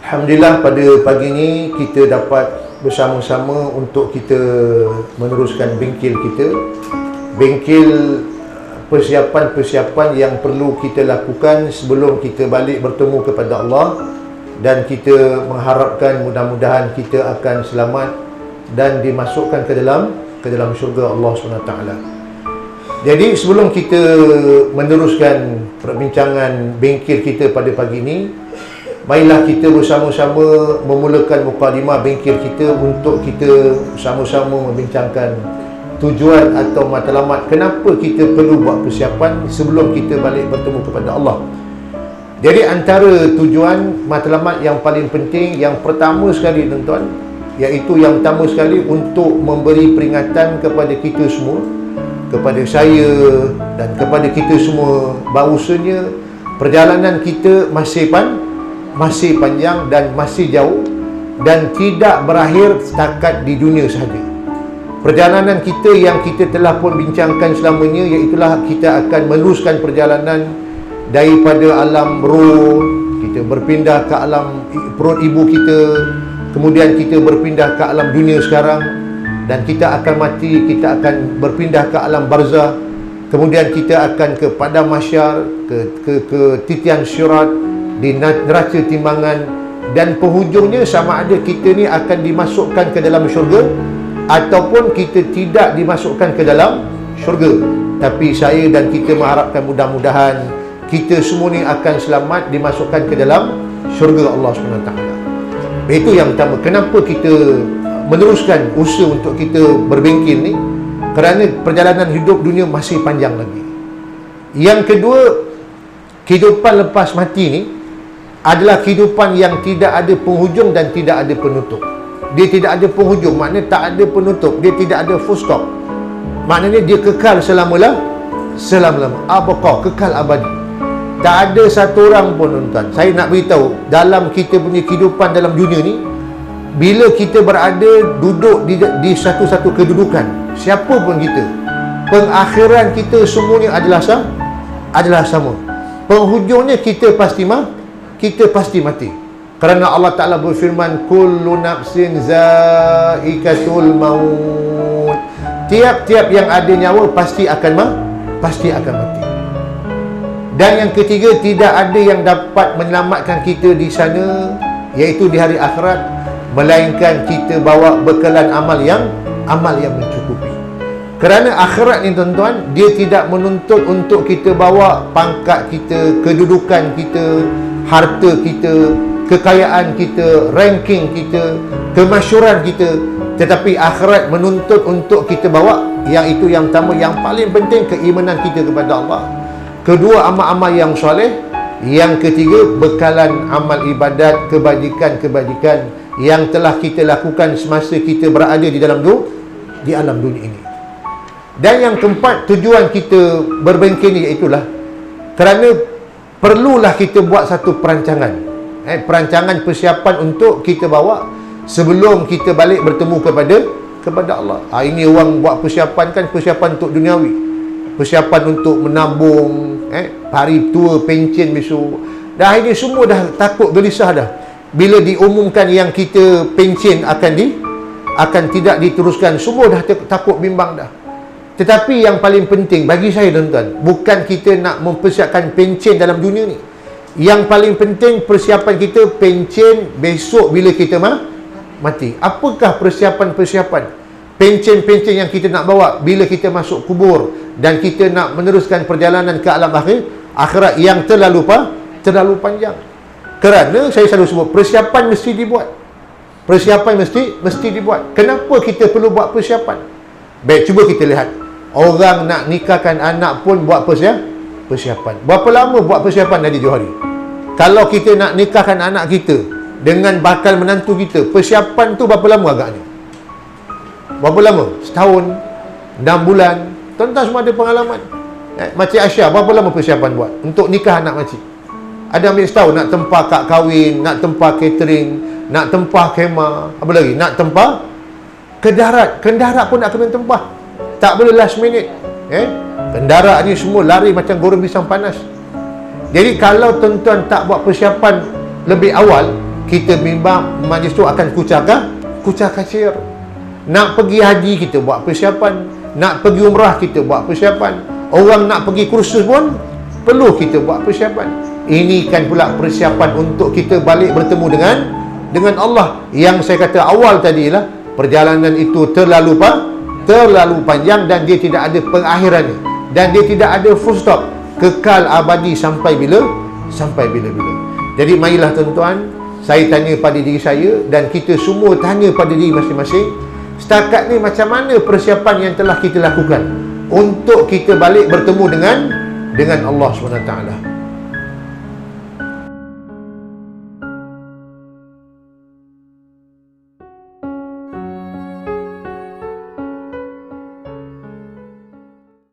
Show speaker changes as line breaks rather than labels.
Alhamdulillah pada pagi ini kita dapat bersama-sama untuk kita meneruskan bengkel kita. Bengkel persiapan-persiapan yang perlu kita lakukan sebelum kita balik bertemu kepada Allah, dan kita mengharapkan mudah-mudahan kita akan selamat dan dimasukkan ke dalam syurga Allah SWT. Jadi sebelum kita meneruskan perbincangan bengkel kita pada pagi ini, marilah kita bersama-sama memulakan mukadimah bengkel kita untuk kita sama-sama membincangkan tujuan atau matlamat kenapa kita perlu buat persiapan sebelum kita balik bertemu kepada Allah. Jadi antara tujuan matlamat yang paling penting, yang pertama sekali tuan-tuan, iaitu yang pertama sekali untuk memberi peringatan kepada kita semua, kepada saya dan kepada kita semua, bahawasanya perjalanan kita masih panjang dan masih jauh dan tidak berakhir setakat di dunia sahaja. Perjalanan kita yang kita telah pun bincangkan selamanya, iaitulah kita akan meneruskan perjalanan daripada alam roh, kita berpindah ke alam perut ibu kita, kemudian kita berpindah ke alam dunia sekarang, dan kita akan mati, kita akan berpindah ke alam barzah, kemudian kita akan ke padang mahsyar, ke titian syirat, di neraca timbangan, dan penghujungnya sama ada kita ni akan dimasukkan ke dalam syurga ataupun kita tidak dimasukkan ke dalam syurga. Tapi saya dan kita mengharapkan mudah-mudahan kita semua ni akan selamat dimasukkan ke dalam syurga Allah SWT. Itu yang pertama, kenapa kita meneruskan usaha untuk kita berbengkel ni, kerana perjalanan hidup dunia masih panjang lagi. Yang kedua, kehidupan lepas mati ni adalah kehidupan yang tidak ada penghujung dan tidak ada penutup. Dia tidak ada penghujung, maknanya tak ada penutup. Dia tidak ada full stop, maknanya dia kekal selama-lama, abqa, kekal abadi. Tak ada satu orang pun tuan-tuan, saya nak beritahu, dalam kita punya kehidupan dalam dunia ni, bila kita berada duduk di satu-satu kedudukan, siapa pun kita, pengakhiran kita semuanya adalah sama. Penghujungnya kita pasti mati. Kerana Allah Ta'ala berfirman, kullu nafsin zaikatul maut. Tiap-tiap yang ada nyawa pasti akan mati. Dan yang ketiga, tidak ada yang dapat menyelamatkan kita di sana, iaitu di hari akhirat, melainkan kita bawa bekalan amal yang mencukupi. Kerana akhirat ni tuan-tuan, dia tidak menuntut untuk kita bawa pangkat kita, kedudukan kita, harta kita, kekayaan kita, ranking kita, kemasyhuran kita. Tetapi akhirat menuntut untuk kita bawa yang itu, yang pertama, yang paling penting, keimanan kita kepada Allah. Kedua, amal-amal yang soleh. Yang ketiga, bekalan amal ibadat, kebajikan-kebajikan yang telah kita lakukan semasa kita berada di alam dunia ini. Dan yang keempat, tujuan kita berbengkel ni iaitulah kerana perlulah kita buat satu perancangan, perancangan persiapan untuk kita bawa sebelum kita balik bertemu kepada Allah. Ini orang buat persiapan kan, persiapan untuk duniawi, persiapan untuk menabung, hari tua, pencen besok. Dah ini semua dah takut gelisah dah bila diumumkan yang kita pencen akan tidak diteruskan. Semua dah takut bimbang dah. Tetapi yang paling penting bagi saya tuan-tuan, bukan kita nak mempersiapkan pencen dalam dunia ni. Yang paling penting persiapan kita pencen besok bila kita mati. Apakah persiapan-persiapan pencen-pencen yang kita nak bawa bila kita masuk kubur dan kita nak meneruskan perjalanan ke alam akhirat yang terlalu panjang. Kerana saya selalu sebut, persiapan mesti dibuat. Persiapan mesti dibuat. Kenapa kita perlu buat persiapan? Baik, cuba kita lihat. Orang nak nikahkan anak pun buat persiapan. Berapa lama buat persiapan dari Johari? Kalau kita nak nikahkan anak kita dengan bakal menantu kita, persiapan tu berapa lama agaknya? Berapa lama? Setahun, 6 bulan. Tuan-tuan semua ada pengalaman. Makcik Aisyah, berapa lama persiapan buat untuk nikah anak makcik? Ada ambil setahun, nak tempah kad kahwin, nak tempah catering, nak tempah khemah, apa lagi? Nak tempah kendarat pun nak kena tempah. Tak boleh last minute. Kendarat ni semua lari macam goreng pisang panas. Jadi kalau tuan-tuan tak buat persiapan lebih awal, kita bimbang majlis tu akan kucar kacir. Nak pergi haji kita buat persiapan, nak pergi umrah kita buat persiapan, orang nak pergi kursus pun perlu kita buat persiapan. Ini kan pula persiapan untuk kita balik bertemu dengan Allah. Yang saya kata awal tadi lah, perjalanan itu terlalu panjang dan dia tidak ada pengakhirannya, dan dia tidak ada full stop, kekal abadi sampai bila. Jadi marilah tuan-tuan, saya tanya pada diri saya dan kita semua tanya pada diri masing-masing, setakat ni macam mana persiapan yang telah kita lakukan untuk kita balik bertemu dengan Allah SWT.